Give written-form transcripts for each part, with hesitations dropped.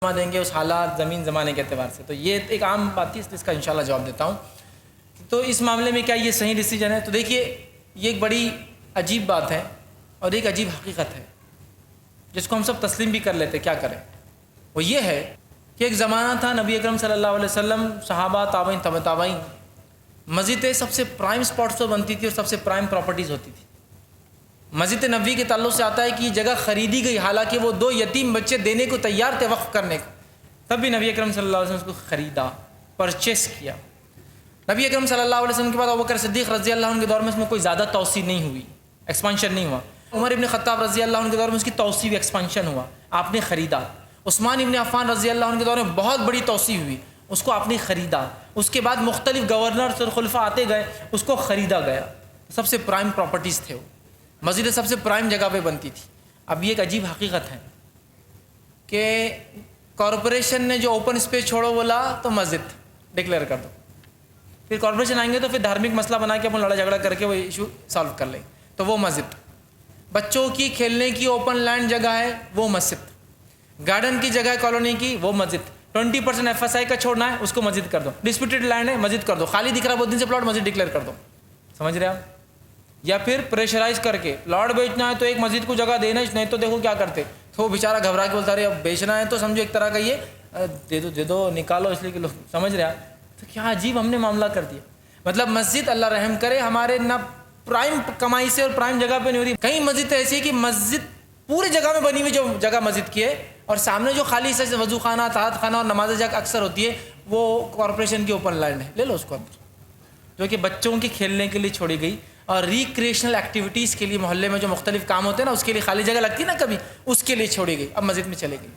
دیں گے اس حالات زمین زمانے کے اعتبار سے. تو یہ ایک عام بات تھی، اس کا انشاءاللہ جواب دیتا ہوں. تو اس معاملے میں کیا یہ صحیح ڈیسیجن ہے؟ تو دیکھیے یہ ایک بڑی عجیب بات ہے اور ایک عجیب حقیقت ہے جس کو ہم سب تسلیم بھی کر لیتے. کیا کریں؟ وہ یہ ہے کہ ایک زمانہ تھا نبی اکرم صلی اللہ علیہ وسلم، صحابہ، تابعین، تبع تابعین، مسجدیں سب سے پرائم سپاٹس پر بنتی تھی اور سب سے پرائم پراپرٹیز ہوتی تھی. مسجد نبوی کے تعلق سے آتا ہے کہ یہ جگہ خریدی گئی، حالانکہ وہ 2 یتیم بچے دینے کو تیار تھے وقف کرنے کو، تب بھی نبی اکرم صلی اللہ علیہ وسلم اس کو خریدا، پرچیز کیا. نبی اکرم صلی اللہ علیہ وسلم کے بعد ابوبکر صدیق رضی اللہ عنہ کے دور میں اس میں کوئی زیادہ توسیع نہیں ہوئی، ایکسپانشن نہیں ہوا. عمر ابن خطاب رضی اللہ عنہ کے دور میں اس کی توسیع ایکسپانشن ہوا، آپ نے خریدا. عثمان ابن عفان رضی اللہ عنہ کے دور میں بہت بڑی توسیع ہوئی، اس کو آپ نے خریدا. اس کے بعد مختلف گورنرز اور خلفاء آتے گئے، اس کو خریدا گیا. سب سے پرائم پراپرٹیز تھے وہ، مسجد سب سے پرائم جگہ پہ بنتی تھی. اب یہ ایک عجیب حقیقت ہے کہ کارپوریشن نے جو اوپن اسپیس چھوڑو بولا تو مسجد ڈکلیئر کر دو. پھر کارپوریشن آئیں گے تو پھر دھارمک مسئلہ بنا کے اپن لڑا جھگڑا کر کے وہ ایشو سالو کر لیں. تو وہ مسجد، بچوں کی کھیلنے کی اوپن لینڈ جگہ ہے وہ مسجد، گارڈن کی جگہ ہے کالونی کی وہ مسجد. 20% FSI کا چھوڑنا ہے اس کو مسجد کر دو. ڈسپیوٹڈ لینڈ ہے مسجد کر دو. خالی دکھ رہا بہت دن سے پلاٹ، مسجد ڈکلیئر کر دو. سمجھ رہے آپ؟ یا پھر پریشرائز کر کے پلاٹ بیچنا ہے تو ایک مسجد کو جگہ دینا، نہیں تو دیکھو کیا کرتے. تو وہ بیچارہ گھبرا کے بولتا رہے اب بیچنا ہے تو سمجھو ایک طرح کا یہ دے دو نکالو، اس لیے کہ لوگ سمجھ رہے ہیں. تو کیا عجیب ہم نے معاملہ کر دیا. مطلب مسجد اللہ رحم کرے ہمارے نہ پرائم کمائی سے اور پرائم جگہ پہ نہیں ہو رہی. کئی مسجد ایسی ہے کہ مسجد پوری جگہ میں بنی ہوئی جو جگہ مسجد کی ہے اور سامنے جو خالی سے وضو خانہ، طہارت خانہ اور نماز جگہ اکثر ہوتی ہے وہ کارپوریشن کی اوپن لینڈ ہے، لے لو اس کو اندر، جو کہ بچوں کے کھیلنے کے لیے چھوڑی گئی اور ریکریشنل ایکٹیویٹیز کے لیے محلے میں جو مختلف کام ہوتے ہیں نا اس کے لیے خالی جگہ لگتی ہے نا کبھی، اس کے لیے چھوڑی گئی. اب مسجد میں چلے گئی.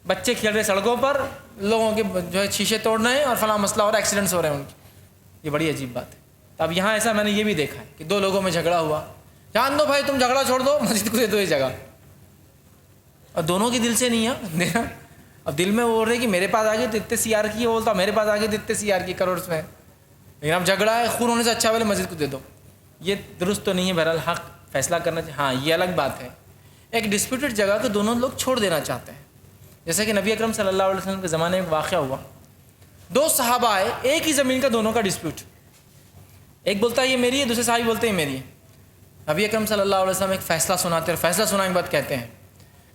بچے کھیل رہے سڑکوں پر، لوگوں کے جو ہے شیشے توڑ رہے ہیں اور فلاں مسئلہ ہو رہا ہے، ایکسیڈنٹس ہو رہے ہیں ان کی. یہ بڑی عجیب بات ہے. اب یہاں ایسا میں نے یہ بھی دیکھا ہے کہ 2 لوگوں میں جھگڑا ہوا، جان دو بھائی تم جھگڑا چھوڑ دو، مسجد کو دے دو یہ جگہ. اور دونوں کے دل سے نہیں ہے دینا. اب دل میں وہ بول رہے کہ میرے پاس آگے تو اتنے CR کی، بولتا میرے پاس آگے تو اتنے CR کی کروڑ میں، لیکن اب جھگڑا ہے خون ہونے سے اچھا والے مسجد کو دے دو. یہ درست تو نہیں ہے. بہرحال حق فیصلہ کرنا چاہیے. ہاں یہ الگ بات ہے ایک ڈسپیوٹڈ جگہ کو دونوں لوگ چھوڑ دینا چاہتے ہیں. جیسا کہ نبی اکرم صلی اللہ علیہ وسلم کے زمانے میں واقعہ ہوا. 2 صحابہ آئے، ایک ہی زمین کا دونوں کا ڈسپیوٹ. ایک بولتا ہے یہ میری ہے، دوسرے صحابی بولتے ہیں میری ہے. نبی اکرم صلی اللہ علیہ وسلم ایک فیصلہ سناتے ہیں اور فیصلہ سنانے کے بعد کہتے ہیں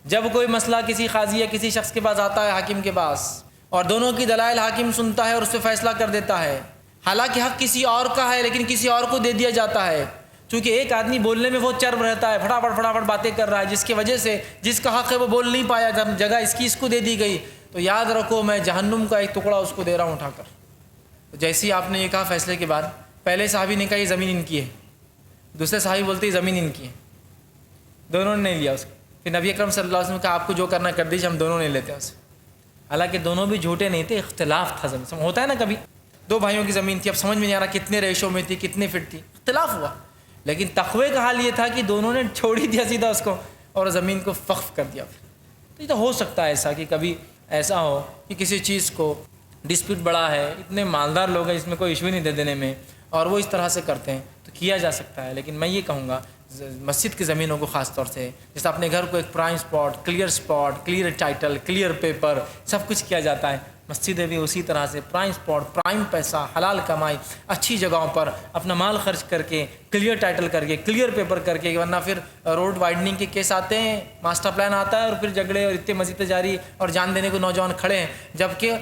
جب کوئی مسئلہ کسی قاضی یا کسی شخص کے پاس آتا ہے، حاکم کے پاس، اور دونوں کی دلائل حاکم سنتا ہے اور اس پہ فیصلہ کر دیتا ہے، حالانکہ حق کسی اور کا ہے لیکن کسی اور کو دے دیا جاتا ہے، چونکہ ایک آدمی بولنے میں بہت چرب رہتا ہے، فٹافٹ باتیں کر رہا ہے، جس کی وجہ سے جس کا حق ہے وہ بول نہیں پایا، جب جگہ اس کو دے دی گئی تو یاد رکھو میں جہنم کا ایک ٹکڑا اس کو دے رہا ہوں اٹھا کر. تو جیسے ہی آپ نے یہ کہا فیصلے کے بعد، پہلے صحابی نے کہا یہ زمین ان کی ہے، دوسرے صحابی بولتے یہ زمین ان کی ہے. دونوں نے نہیں لیا اس کو. پھر نبی اکرم صلی اللہ علیہ وسلم نے کہا آپ کو جو کرنا کر دیجیے، ہم دونوں نہیں لیتے اسے. حالانکہ دونوں بھی جھوٹے نہیں تھے، اختلاف تھا. زمین ہوتا ہے نا کبھی 2 بھائیوں کی زمین تھی، اب سمجھ میں نہیں آ رہا کتنے ریشو میں تھی، کتنے فٹ تھی، اختلاف ہوا. لیکن تقوی کا حال یہ تھا کہ دونوں نے چھوڑ ہی دیا سیدھا اس کو اور زمین کو وقف کر دیا. تو یہ تو ہو سکتا ہے ایسا کہ کبھی ایسا ہو کہ کسی چیز کو ڈسپیوٹ بڑا ہے، اتنے مالدار لوگ ہیں اس میں کوئی ایشو نہیں دے دینے میں، اور وہ اس طرح سے کرتے ہیں تو کیا جا سکتا ہے. لیکن میں یہ کہوں گا مسجد کی زمینوں کو خاص طور سے، جیسے اپنے گھر کو ایک prime spot, clear title, clear paper, سب کچھ کیا جاتا ہے، مسجدیں بھی اسی طرح سے پرائم اسپاٹ، پرائم پیسہ، حلال کمائی، اچھی جگہوں پر اپنا مال خرچ کر کے، کلیئر ٹائٹل کر کے، کلیئر پیپر کر کے. ورنہ پھر روڈ وائڈننگ کے کیس آتے ہیں، ماسٹر پلان آتا ہے اور پھر جھگڑے اور اتنے مسجدیں جاری اور جان دینے کو نوجوان کھڑے ہیں. جبکہ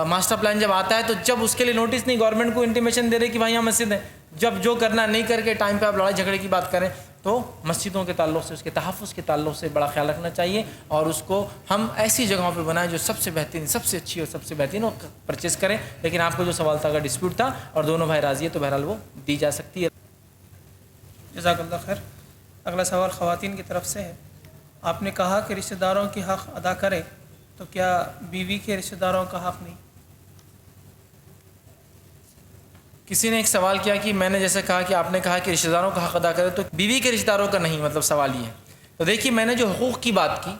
ماسٹر پلان جب آتا ہے تو جب اس کے لیے نوٹس نہیں، گورنمنٹ کو انٹیمیشن دے رہے کہ بھائی یہاں مسجد ہے، جب جو کرنا نہیں کر کے ٹائم پہ آپ لڑائی جھگڑے کی بات کریں، تو مسجدوں کے تعلق سے، اس کے تحفظ کے تعلق سے بڑا خیال رکھنا چاہیے اور اس کو ہم ایسی جگہوں پہ بنائیں جو سب سے بہترین، سب سے اچھی اور سب سے بہترین وہ پرچیز کریں. لیکن آپ کو جو سوال تھا اگر ڈسپیوٹ تھا اور دونوں بھائی راضی ہے تو بہرحال وہ دی جا سکتی ہے. جزاک اللہ خیر. اگلا سوال خواتین کی طرف سے ہے. آپ نے کہا کہ رشتہ داروں کی حق ادا کرے، تو کیا بیوی کے رشتہ داروں کا حق نہیں؟ کسی نے ایک سوال کیا کہ میں نے جیسے کہا کہ آپ نے کہا کہ رشتہ داروں کا حق ادا کرے تو بیوی کے رشتہ داروں کا نہیں، مطلب سوال یہ ہے. تو دیکھیے میں نے جو حقوق کی بات کی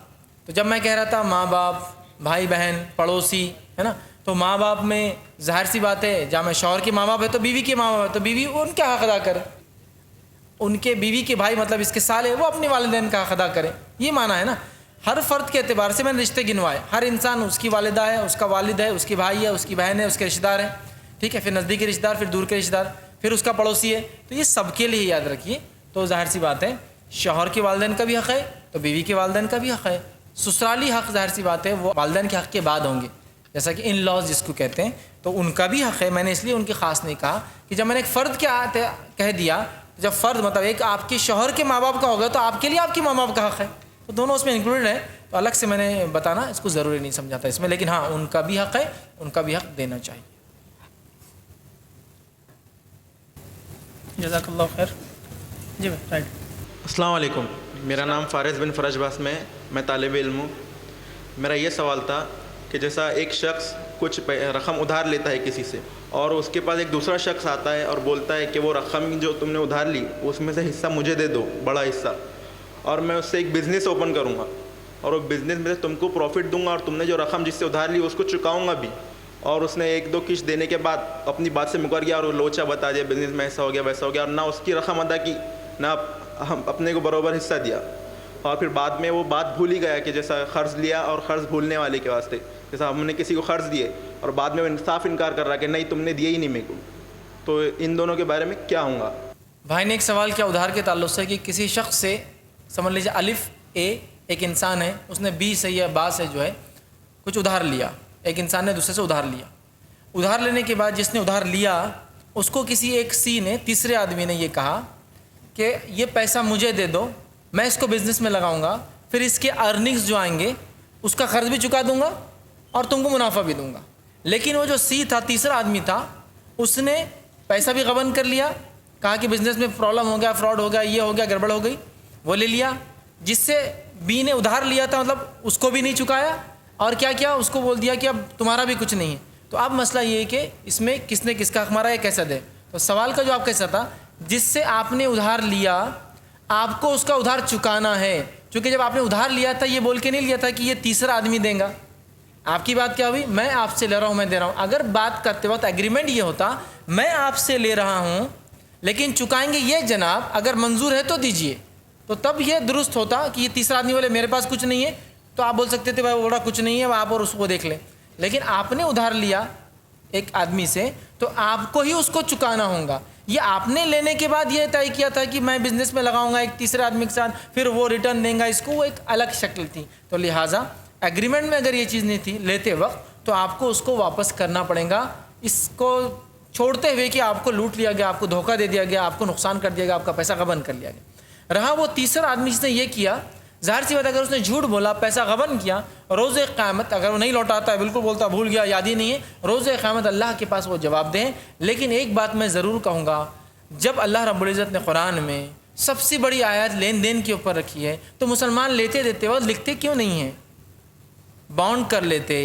تو جب میں کہہ رہا تھا ماں باپ، بھائی بہن، پڑوسی، ہے نا، تو ماں باپ میں ظاہر سی بات ہے جامع شوہر کے ماں باپ ہے تو بیوی کے ماں باپ ہے تو بیوی ان کا حق ادا کرے. ان کے بیوی کے بھائی مطلب اس کے سالے وہ اپنے والدین کا حق ادا کرے، یہ معنی ہے نا. ہر فرد کے اعتبار سے میں نے رشتے گنوائے. ہر انسان اس کی والدہ ہے, اس کا والد ہے, اس کی بھائی ہے, اس کی بہن ہے, اس کے رشتہ دار ہیں, ٹھیک ہے, پھر نزدیکی رشتہ دار, پھر دور کے رشتہ دار, پھر اس کا پڑوسی ہے. تو یہ سب کے لیے یاد رکھیے. تو ظاہر سی بات ہے شوہر کے والدین کا بھی حق ہے تو بیوی کے والدین کا بھی حق ہے. سسرالی حق ظاہر سی بات ہے وہ والدین کے حق کے بعد ہوں گے, جیسا کہ ان لاز جس کو کہتے ہیں, تو ان کا بھی حق ہے. میں نے اس لیے ان کی خاص نہیں کہا کہ جب میں نے ایک فرد کے کہہ دیا, جب فرد مطلب ایک آپ کے شوہر کے ماں باپ کا ہوگا تو آپ کے لیے آپ کے ماں باپ کا حق ہے, تو دونوں اس میں انکلوڈ ہیں. تو الگ سے میں نے بتانا اس کو ضروری نہیں سمجھاتا اس میں, لیکن ہاں ان کا بھی حق ہے, ان کا بھی حق دینا چاہیے. جزاک اللہ خیر. جی بھائی رائٹ. السلام علیکم. میرا نام فارض بن فرج باس میں طالب علم ہوں. میرا یہ سوال تھا کہ جیسا ایک شخص کچھ رقم ادھار لیتا ہے کسی سے, اور اس کے پاس ایک دوسرا شخص آتا ہے اور بولتا ہے کہ وہ رقم جو تم نے ادھار لی اس میں سے حصہ مجھے دے دو, بڑا حصہ, اور میں اس سے ایک بزنس اوپن کروں گا اور وہ بزنس میں سے تم کو پروفٹ دوں گا اور تم نے جو رقم جس سے ادھار لی اس کو چکاؤں گا بھی. اور اس نے ایک دو قسط دینے کے بعد اپنی بات سے مکر گیا اور وہ لوچا بتا دیا بزنس میں ایسا ہو گیا ویسا ہو گیا, اور نہ اس کی رقم ادا کی نہ ہم اپنے کو برابر حصہ دیا, اور پھر بعد میں وہ بات بھول ہی گیا کہ جیسا قرض لیا اور قرض بھولنے والے کے واسطے, جیسا ہم نے کسی کو قرض دیے اور بعد میں وہ صاف انکار کر رہا کہ نہیں تم نے دیے ہی نہیں میرے کو. تو ان دونوں کے بارے میں کیا ہوں گا؟ بھائی نے ایک سوال کیا ادھار کے تعلق سے کہ کسی شخص سے سمجھ لیجیے الف اے ایک انسان ہے, اس نے بی سے یا با سے جو ہے کچھ ادھار لیا, ایک انسان نے دوسرے سے ادھار لیا. ادھار لینے کے بعد جس نے ادھار لیا اس کو کسی ایک سی نے, تیسرے آدمی نے یہ کہا کہ یہ پیسہ مجھے دے دو, میں اس کو بزنس میں لگاؤں گا, پھر اس کے ارننگز جو آئیں گے اس کا قرض بھی چکا دوں گا اور تم کو منافع بھی دوں گا. لیکن وہ جو سی تھا, تیسرا آدمی تھا, اس نے پیسہ بھی غبن کر لیا, کہا کہ بزنس میں پرابلم ہو گیا, فراڈ ہو گیا, یہ ہو گیا, گڑبڑ ہو گئی, وہ لے لیا. جس سے بی نے ادھار لیا تھا مطلب اس کو بھی نہیں چکایا, اور کیا کیا اس کو بول دیا کہ اب تمہارا بھی کچھ نہیں ہے. تو اب مسئلہ یہ ہے کہ اس میں کس نے کس کا حق مارا ہے, کیسا دے. تو سوال کا جو آپ کیسا تھا, جس سے آپ نے ادھار لیا آپ کو اس کا ادھار چکانا ہے, چونکہ جب آپ نے ادھار لیا تھا یہ بول کے نہیں لیا تھا کہ یہ تیسرا آدمی دیں گا. آپ کی بات کیا ہوئی, میں آپ سے لے رہا ہوں, میں دے رہا ہوں. اگر بات کرتے وقت ایگریمنٹ یہ ہوتا میں آپ سے لے رہا ہوں لیکن چکائیں گے یہ جناب, اگر منظور ہے تو دیجئے, تو تب یہ درست ہوتا کہ یہ تیسرا آدمی بولے میرے پاس کچھ نہیں ہے, تو آپ بول سکتے تھے بھائی بولا کچھ نہیں ہے, آپ اور اس کو دیکھ لیں. لیکن آپ نے ادھار لیا ایک آدمی سے تو آپ کو ہی اس کو چکانا ہوگا. یہ آپ نے لینے کے بعد یہ طے کیا تھا کہ میں بزنس میں لگاؤں گا ایک تیسرے آدمی کے ساتھ, پھر وہ ریٹرن دیں گا اس کو, وہ ایک الگ شکل تھی. تو لہٰذا ایگریمنٹ میں اگر یہ چیز نہیں تھی لیتے وقت تو آپ کو اس کو واپس کرنا پڑے گا, اس کو چھوڑتے ہوئے کہ آپ کو لوٹ لیا گیا, آپ کو دھوکہ دے دیا گیا, آپ کو نقصان کر دیا گیا, آپ کا پیسہ غبن کر لیا گیا. رہا وہ تیسرا آدمی جس نے یہ کیا, ظاہر سی بات اگر اس نے جھوٹ بولا, پیسہ غبن کیا, روز قیامت اگر وہ نہیں لوٹاتا ہے, بالکل بولتا بھول گیا, یاد ہی نہیں ہے, روز قیامت اللہ کے پاس وہ جواب دیں. لیکن ایک بات میں ضرور کہوں گا, جب اللہ رب العزت نے قرآن میں سب سے بڑی آیات لین دین کے اوپر رکھی ہے تو مسلمان لیتے دیتے وقت لکھتے کیوں نہیں ہیں؟ بانڈ کر لیتے,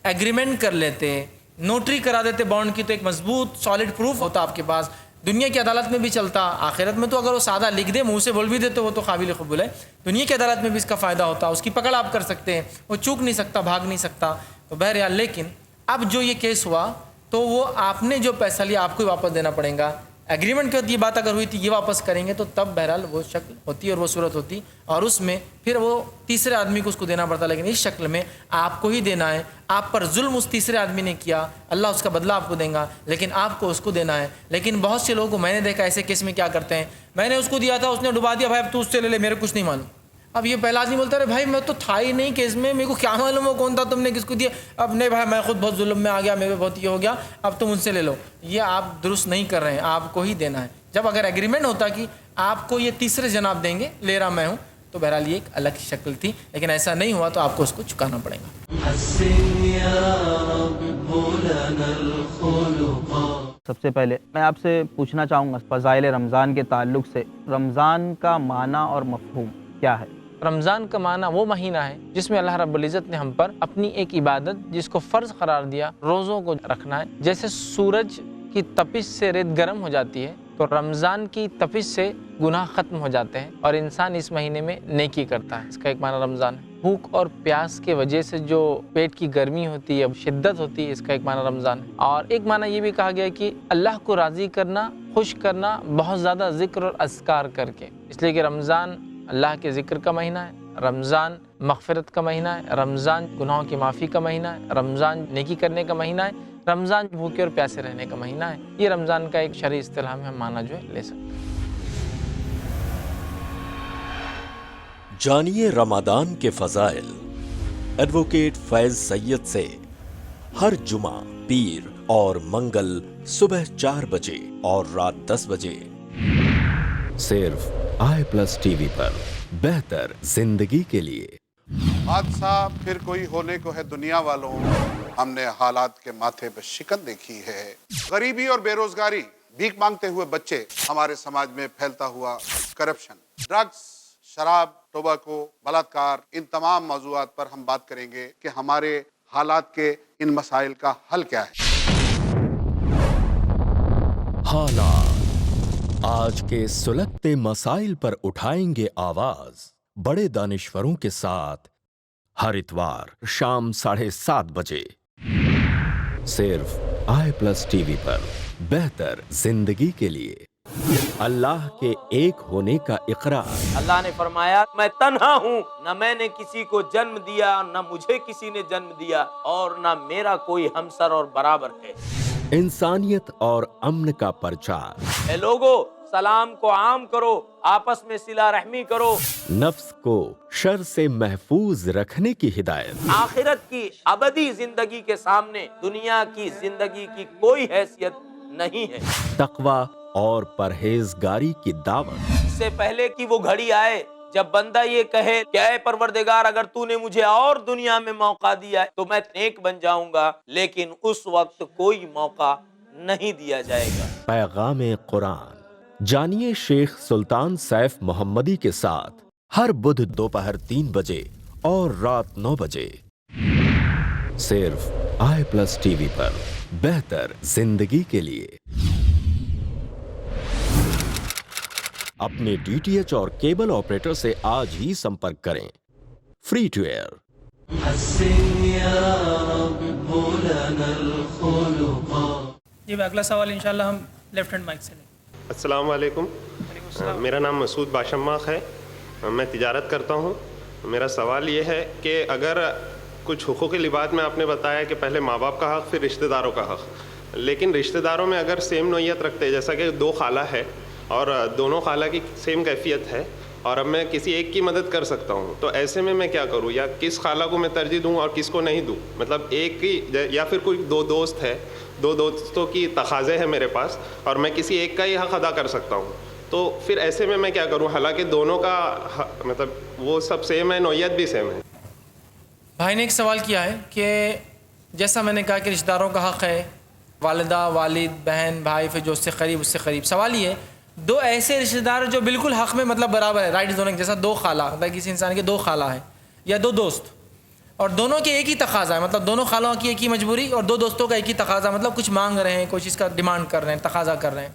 ایگریمنٹ کر لیتے, نوٹری کرا دیتے بانڈ کی, تو ایک مضبوط سالڈ پروف ہوتا آپ کے پاس, دنیا کی عدالت میں بھی چلتا, آخرت میں تو اگر وہ سادہ لکھ دے منہ سے بول بھی دے تو وہ تو قابل قبول ہے, دنیا کی عدالت میں بھی اس کا فائدہ ہوتا, اس کی پکڑ آپ کر سکتے ہیں, وہ چوک نہیں سکتا, بھاگ نہیں سکتا. تو بہرحال لیکن اب جو یہ کیس ہوا تو وہ آپ نے جو پیسہ لیا آپ کو ہی واپس دینا پڑے گا. ایگریمنٹ کے وقت یہ بات اگر ہوئی تھی یہ واپس کریں گے تو تب بہرحال وہ شکل ہوتی اور وہ صورت ہوتی, اور اس میں پھر وہ تیسرے آدمی کو اس کو دینا پڑتا. لیکن اس شکل میں آپ کو ہی دینا ہے, آپ پر ظلم اس تیسرے آدمی نے کیا, اللہ اس کا بدلہ آپ کو دیں گا, لیکن آپ کو اس کو دینا ہے. لیکن بہت سے لوگوں کو میں نے دیکھا ایسے کیس میں کیا کرتے ہیں, میں نے اس کو دیا تھا, اس نے ڈبا دیا, بھائی اب تو اس سے لے لے, میرے کچھ نہیں معلوم. اب یہ پہلا آدمی بولتا ہے بھائی میں تو تھا ہی نہیں کیس میں, میرے کو کیا معلوم ہو کون تھا, تم نے کس کو دیا. اب نہیں بھائی میں خود بہت ظلم میں آ گیا, میرے بہت یہ ہو گیا, اب تم ان سے لے لو. یہ آپ درست نہیں کر رہے ہیں, آپ کو ہی دینا ہے. جب اگر ایگریمنٹ ہوتا کہ آپ کو یہ تیسرے جناب دیں گے, لے رہا میں ہوں, تو بہرحال یہ ایک الگ شکل تھی. لیکن ایسا نہیں ہوا تو آپ کو اس کو چکانا پڑے گا. سب سے پہلے میں آپ سے پوچھنا چاہوں گا فضائل رمضان کے تعلق سے, رمضان کا معنی اور مفہوم کیا ہے؟ رمضان کا معنی وہ مہینہ ہے جس میں اللہ رب العزت نے ہم پر اپنی ایک عبادت جس کو فرض قرار دیا, روزوں کو رکھنا ہے. جیسے سورج کی تپش سے ریت گرم ہو جاتی ہے تو رمضان کی تپش سے گناہ ختم ہو جاتے ہیں اور انسان اس مہینے میں نیکی کرتا ہے. اس کا ایک معنی رمضان ہے. بھوک اور پیاس کے وجہ سے جو پیٹ کی گرمی ہوتی ہے, شدت ہوتی ہے, اس کا ایک معنی رمضان ہے. اور ایک معنی یہ بھی کہا گیا ہے کہ اللہ کو راضی کرنا, خوش کرنا بہت زیادہ ذکر اور اذکار کر کے, اس لیے کہ رمضان اللہ کے ذکر کا مہینہ ہے. رمضان مغفرت کا مہینہ ہے، رمضان گناہوں کی معافی کا مہینہ ہے، رمضان نیکی کرنے کا مہینہ ہے، رمضان بھوکے اور پیاسے رہنے کا مہینہ ہے۔ یہ رمضان کا ایک شرعی اصطلاح میں ہم معنی جو ہے لے سکتے ہیں۔ جانیے رمضان کے فضائل ایڈوکیٹ فیض سید سے ہر جمعہ، پیر اور منگل صبح 4 بجے اور رات 10 بجے صرف i+TV پر بہتر زندگی کے لیے۔ حادثہ پھر کوئی ہونے کو ہے دنیا والوں، ہم نے حالات کے ماتھے پہ شکن دیکھی ہے۔ غریبی اور بے روزگاری، بھیک مانگتے ہوئے بچے، ہمارے سماج میں پھیلتا ہوا کرپشن، ڈرگز، شراب، ٹوباکو، بلاತ್ಕಾರ، ان تمام موضوعات پر ہم بات کریں گے کہ ہمارے حالات کے ان مسائل کا حل کیا ہے۔ حالات آج کے سلگتے مسائل پر اٹھائیں گے آواز، بڑے دانشوروں کے ساتھ، ہر اتوار شام 7:30 بجے صرف i+TV پر بہتر زندگی کے لیے۔ اللہ کے ایک ہونے کا اقرار۔ اللہ نے فرمایا میں تنہا ہوں، نہ میں نے کسی کو جنم دیا، نہ مجھے کسی نے جنم دیا، اور نہ میرا کوئی ہمسر اور برابر ہے۔ انسانیت اور امن کا پرچار۔ اے لوگو، سلام کو عام کرو، آپس میں صلہ رحمی کرو۔ نفس کو شر سے محفوظ رکھنے کی ہدایت۔ آخرت کی ابدی زندگی کے سامنے دنیا کی زندگی کی کوئی حیثیت نہیں ہے۔ تقوی اور پرہیزگاری کی دعوت۔ اس سے پہلے کہ وہ گھڑی آئے جب بندہ یہ کہے کہ اے پروردگار اگر تو نے مجھے اور دنیا میں موقع دیا تو میں نیک بن جاؤں گا، لیکن اس وقت کوئی موقع نہیں دیا جائے گا۔ پیغام قرآن جانیے شیخ سلطان سیف محمدی کے ساتھ ہر بدھ دوپہر 3 بجے اور رات 9 بجے صرف i+TV پر بہتر زندگی کے لیے۔ اپنے DTH اور کیبل آپریٹر سے آج ہی سمپرک کریں۔ Free to year. جی اگلا سوال انشاءاللہ ہم لیفٹ ہینڈ مائک سے لیں۔ السلام علیکم، میرا نام مسعود باشماخ ہے، میں تجارت کرتا ہوں۔ میرا سوال یہ ہے کہ اگر کچھ حقوق لباس میں آپ نے بتایا کہ پہلے ماں باپ کا حق پھر رشتہ داروں کا حق، لیکن رشتہ داروں میں اگر سیم نوعیت رکھتے جیسا کہ 2 خالہ ہے اور دونوں خالہ کی سیم کیفیت ہے اور اب میں کسی ایک کی مدد کر سکتا ہوں، تو ایسے میں کیا کروں؟ یا کس خالہ کو میں ترجیح دوں اور کس کو نہیں دوں؟ مطلب ایک کی، یا پھر کوئی 2 دوست ہے، 2 دوستوں کی تقاضے ہیں میرے پاس اور میں کسی ایک کا ہی حق ادا کر سکتا ہوں، تو پھر ایسے میں کیا کروں؟ حالانکہ دونوں کا مطلب وہ سب سیم ہے، نوعیت بھی سیم ہے۔ بھائی نے ایک سوال کیا ہے کہ جیسا میں نے کہا کہ رشتہ داروں کا حق ہے، والدہ، والد، بہن، بھائی، پھر جو اس سے قریب اس سے قریب، سوال یہ ہے 2 ایسے رشتہ دار جو بالکل حق میں مطلب برابر ہے، رائٹ دونوں جیسا 2 خالہ، مطلب کسی انسان کے 2 خالہ ہیں یا 2 دوست، اور دونوں کے ایک ہی تقاضا ہے، مطلب دونوں خالوں کی ایک ہی مجبوری اور 2 دوستوں کا ایک ہی تقاضا، مطلب کچھ مانگ رہے ہیں، کوئی چیز کا ڈیمانڈ کر رہے ہیں، تقاضا کر رہے ہیں،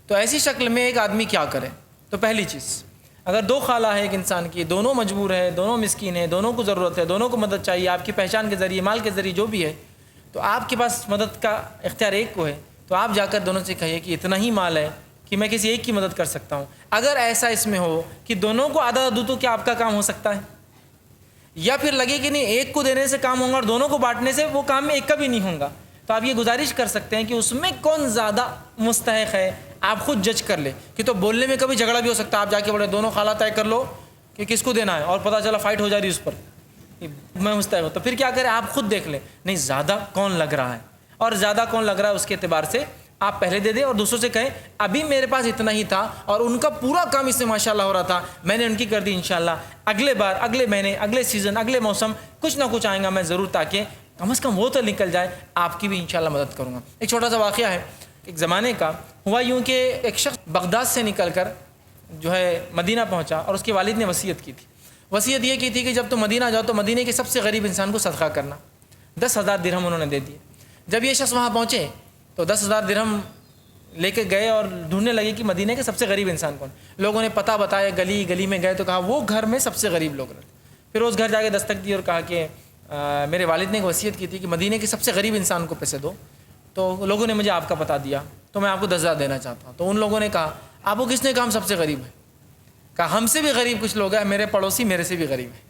تو ایسی شکل میں ایک آدمی کیا کرے؟ تو پہلی چیز، اگر 2 خالہ ہے ایک انسان کی، دونوں مجبور ہے، دونوں مسکین ہیں، دونوں کو ضرورت ہے، دونوں کو مدد چاہیے آپ کی پہچان کے ذریعے، مال کے ذریعے جو بھی ہے، تو آپ کے پاس مدد کا اختیار ایک کو ہے، تو آپ جا کر دونوں سے کہیے کہ اتنا ہی مال ہے کہ میں کسی ایک کی مدد کر سکتا ہوں۔ اگر ایسا اس میں ہو کہ دونوں کو آدھا دوں تو کیا آپ کا کام ہو سکتا ہے؟ یا پھر لگے کہ نہیں ایک کو دینے سے کام ہوگا اور دونوں کو بانٹنے سے وہ کام میں ایک کا بھی نہیں ہوگا، تو آپ یہ گزارش کر سکتے ہیں کہ اس میں کون زیادہ مستحق ہے، آپ خود جج کر لیں کہ تو بولنے میں کبھی جھگڑا بھی ہو سکتا ہے، آپ جا کے بولے دونوں خالہ طے کر لو کہ کس کو دینا ہے اور پتہ چلا فائٹ ہو جا رہی اس پر، میں مستحق ہوں، تو پھر کیا کریں؟ آپ خود دیکھ لیں نہیں زیادہ کون لگ رہا ہے، اور زیادہ کون لگ رہا ہے اس کے اعتبار سے آپ پہلے دے دیں اور دوسروں سے کہیں ابھی میرے پاس اتنا ہی تھا اور ان کا پورا کام اس سے ماشاءاللہ ہو رہا تھا، میں نے ان کی کر دی، انشاءاللہ اگلے بار، اگلے مہینے، اگلے سیزن، اگلے موسم کچھ نہ کچھ آئیں گا میں ضرور، تاکہ کم از کم وہ تو نکل جائے، آپ کی بھی انشاءاللہ مدد کروں گا۔ ایک چھوٹا سا واقعہ ہے، ایک زمانے کا ہوا یوں کہ ایک شخص بغداد سے نکل کر جو ہے مدینہ پہنچا اور اس کے والد نے وصیت کی تھی، وصیت یہ کی تھی کہ جب تم مدینہ جاؤ تو مدینہ کے سب سے غریب انسان کو صدقہ کرنا، 10,000 درہم انہوں نے دے دیے۔ جب یہ شخص وہاں پہنچے تو 10,000 درہم لے کے گئے اور ڈھونڈنے لگے کہ مدینہ کے سب سے غریب انسان کون، لوگوں نے پتہ بتایا، گلی گلی میں گئے تو کہا وہ گھر میں سب سے غریب لوگ رہتے، پھر اس گھر جا کے دستک دی اور کہا کہ میرے والد نے ایک وصیت کی تھی کہ مدینہ کے سب سے غریب انسان کو پیسے دو، تو لوگوں نے مجھے آپ کا پتہ دیا تو میں آپ کو 10,000 دینا چاہتا ہوں۔ تو ان لوگوں نے کہا آپ کو کس نے کہا ہم سب سے غریب ہیں؟ کہا ہم سے بھی غریب کچھ لوگ ہیں، میرے پڑوسی میرے سے بھی غریب ہیں۔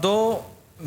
2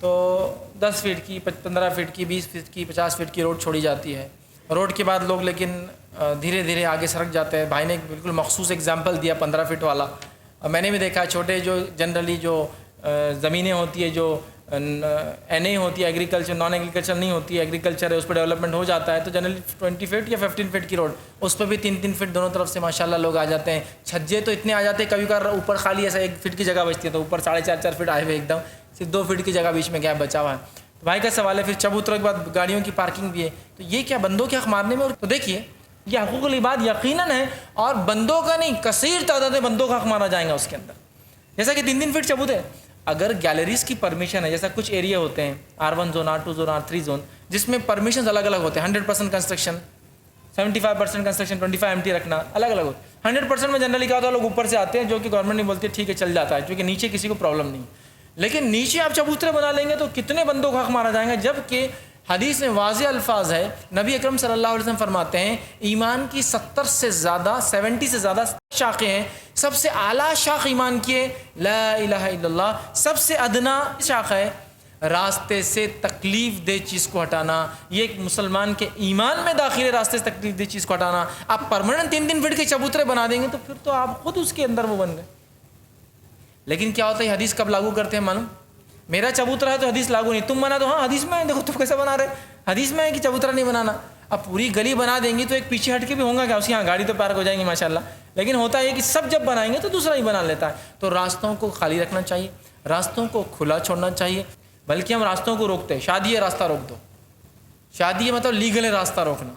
تو 10 فٹ کی 15 فٹ کی 20 فٹ کی 50 فٹ کی روڈ چھوڑی جاتی ہے. روڈ کے بعد لوگ لیکن دھیرے دھیرے آگے سرک جاتے ہیں. بھائی نے ایک بالکل مخصوص اگزامپل دیا 15 فٹ والا. اور میں نے بھی دیکھا چھوٹے جو جنرلی جو زمینیں ہوتی ہے جو این اے ہوتی ہے ایگریکلچر نان ایگریکلچر نہیں ہوتی ہے ایگریکلچر ہے اس پہ ڈیولپمنٹ ہو جاتا ہے تو جنرلی 20 فٹ یا 15 فٹ کی روڈ اس پہ بھی 3 فٹ دونوں طرف سے ماشاءاللہ لوگ آ جاتے ہیں. چھجے تو اتنے آ جاتے ہیں کبھی کبھار اوپر خالی ایسا 1 فٹ کی جگہ بچتی ہے تو اوپر 4.5 فٹ آئے ہوئے ایک دم صرف 2 فٹ کی جگہ بیچ میں گیپ بچا ہوا ہے. تو بھائی کا سوال ہے پھر چبوتروں کے بعد گاڑیوں کی پارکنگ بھی ہے تو یہ کیا بندوں کے حق مارنے میں. اور تو دیکھیے یہ حقوق العباد یقیناً ہے اور بندوں کا نہیں کثیر تعداد میں بندوں کا حق مارا جائے گا اس کے اندر. جیسا کہ 3 فٹ چبوت ہے اگر گیلریز کی پرمیشن ہے جیسا کچھ ایریا ہوتے ہیں R1 zone R2 zone R3 zone جس میں پرمیشنز الگ الگ ہوتے ہیں 100% کنسٹرکشن 75% کنسٹرکشن 25 MT رکھنا الگ الگ ہوتا ہے. 100% میں جنرلی کیا ہوتا ہے لوگ اوپر سے آتے ہیں جو کہ گورنمنٹ نہیں بولتی ٹھیک ہے چل جاتا ہے کیونکہ نیچے کسی کو پرابلم نہیں. لیکن نیچے آپ چبوترے بنا لیں گے تو کتنے بندوں کا حق مارا جائے گا جب کہ حدیث میں واضح الفاظ ہے نبی اکرم صلی اللہ علیہ وسلم فرماتے ہیں ایمان کی 70 سے زیادہ شاخیں ہیں. سب سے اعلیٰ شاخ ایمان کی ہے لا الہ الا اللہ. سب سے ادنا شاخ ہے راستے سے تکلیف دہ چیز کو ہٹانا. یہ ایک مسلمان کے ایمان میں داخل ہے راستے سے تکلیف دہ چیز کو ہٹانا. آپ پرماننٹ 3 فٹ کے چبوترے بنا دیں گے تو پھر تو آپ خود اس کے اندر وہ بن گئے. لیکن کیا ہوتا ہے حدیث کب لاگو کرتے ہیں معلوم میرا چبوترا ہے تو حدیث لاگو نہیں. تم بنا دو ہاں حدیث میں ہے دیکھو تم کیسے بنا رہے حدیث میں ہے کہ چبوترا نہیں بنانا. اب پوری گلی بنا دیں گی تو ایک پیچھے ہٹ کے بھی ہوں گا کیا اس کی یہاں گاڑی تو پارک ہو جائیں گی ماشاءاللہ. لیکن ہوتا ہے کہ سب جب بنائیں گے تو دوسرا ہی بنا لیتا ہے. تو راستوں کو خالی رکھنا چاہیے راستوں کو کھلا چھوڑنا چاہیے. بلکہ ہم راستوں کو روکتے ہیں شادی ہے راستہ روک دو. شادی ہے مطلب لیگل ہے راستہ روکنا.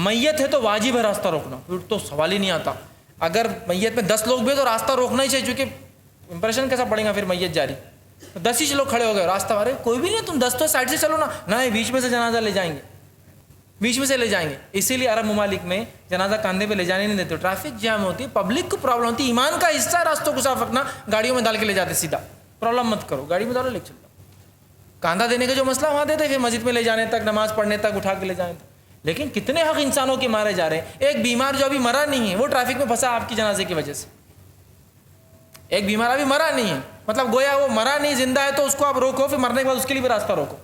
میت ہے تو واجب ہے راستہ روکنا پھر تو سوال ہی نہیں آتا. اگر میت میں 10 لوگ بھی تو راستہ روکنا ہی چاہیے چونکہ امپریشن کیسا پڑے گا پھر میت جاری 10 ہی لوگ کھڑے ہو گئے راستہ والے کوئی بھی نہیں تم 10 تو سائڈ سے چلو نا بیچ میں سے جنازہ لے جائیں گے بیچ میں سے لے جائیں گے. اسی لیے عرب ممالک میں جنازہ کاندھے پہ لے جانے نہیں دیتے. ٹریفک جام ہوتی ہے پبلک کو پرابلم ہوتی ہے. ایمان کا حصہ راستوں کو صاف رکھنا. گاڑیوں میں ڈال کے لے جاتے سیدھا پرابلم مت کرو گاڑی میں ڈالو لے چلو. کاندھا دینے کا جو مسئلہ وہاں دیتے پھر مسجد میں لے جانے تک نماز پڑھنے تک اٹھا کے لے جانے تک. لیکن کتنے حق انسانوں کے مارے جا رہے ہیں. ایک بیمار جو ابھی مرا نہیں ہے وہ ٹریفک میں پھنسا آپ کی جنازے کی وجہ سے. ایک بیمار ابھی مرا نہیں ہے مطلب گویا وہ مرا نہیں زندہ ہے تو اس کو آپ روکو پھر مرنے کے بعد اس کے لیے بھی راستہ روکو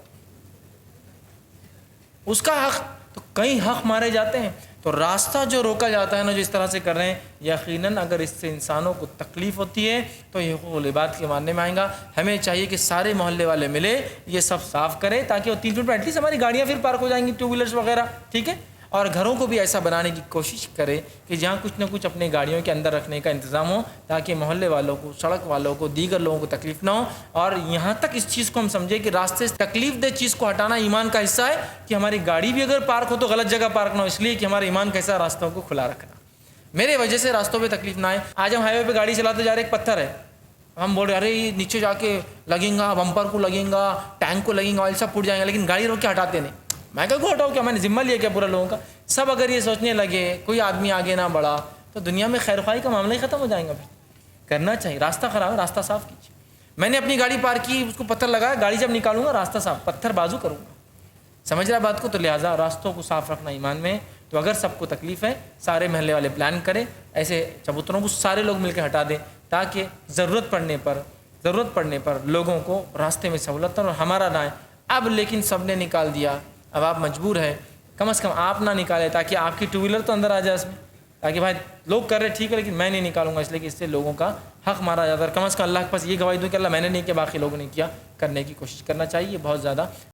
اس کا حق. تو کئی حق مارے جاتے ہیں. تو راستہ جو روکا جاتا ہے نا جو اس طرح سے کر رہے ہیں یقیناً اگر اس سے انسانوں کو تکلیف ہوتی ہے تو یہ حقوق العباد کے ماننے میں آئیں گا. ہمیں چاہیے کہ سارے محلے والے ملے یہ سب صاف کریں تاکہ وہ 3 فٹ میں ایٹ لیسٹ ہماری گاڑیاں پھر پارک ہو جائیں گی 2 ویلرز وغیرہ ٹھیک ہے. اور گھروں کو بھی ایسا بنانے کی کوشش کرے کہ جہاں کچھ نہ کچھ اپنے گاڑیوں کے اندر رکھنے کا انتظام ہو تاکہ محلے والوں کو سڑک والوں کو دیگر لوگوں کو تکلیف نہ ہو. اور یہاں تک اس چیز کو ہم سمجھیں کہ راستے سے تکلیف دہ چیز کو ہٹانا ایمان کا حصہ ہے کہ ہماری گاڑی بھی اگر پارک ہو تو غلط جگہ پارک نہ ہو اس لیے کہ ہمارے ایمان کا حصہ راستوں کو کھلا رکھنا. میرے وجہ سے راستوں پہ تکلیف نہ آئے. آج ہم ہائی وے پہ گاڑی چلاتے جا رہے ایک پتھر ہے ہم بول رہے ارے یہ نیچے جا کے لگیں گا بمپر کو لگیں گا ٹینک کو لگیں گا آئل سب پھٹ جائیں گا لیکن گاڑی روک کے ہٹاتے نہیں. میں کہوں ہٹاؤ کیا میں نے ذمہ لیا کیا پورا لوگوں کا. سب اگر یہ سوچنے لگے کوئی آدمی آگے نہ بڑھا تو دنیا میں خیر خواہی کا معاملہ ہی ختم ہو جائے گا. پھر کرنا چاہیے راستہ خراب ہے راستہ صاف کیجیے. میں نے اپنی گاڑی پارک کی اس کو پتھر لگایا گاڑی جب نکالوں گا راستہ صاف پتھر بازو کروں گا سمجھ رہا بات کو. تو لہٰذا راستوں کو صاف رکھنا ایمان میں. تو اگر سب کو تکلیف ہے سارے محلے والے پلان کریں ایسے چبوتروں کو سارے لوگ مل کے ہٹا دیں تاکہ ضرورت پڑنے پر لوگوں کو راستے میں سہولت اور ہمارا نہ آئے. اب لیکن سب نے نکال دیا اب آپ مجبور ہیں کم از کم آپ نہ نکالیں تاکہ آپ کی 2 ویلر تو اندر آ جائے اس میں تاکہ بھائی لوگ کر رہے ٹھیک ہے لیکن میں نہیں نکالوں گا اس لیے کہ اس سے لوگوں کا حق مارا جاتا ہے. کم از کم اللہ کے پاس یہ گواہی دوں کہ اللہ میں نے نہیں کیا باقی لوگوں نے کیا کرنے کی کوشش کرنا چاہیے. بہت زیادہ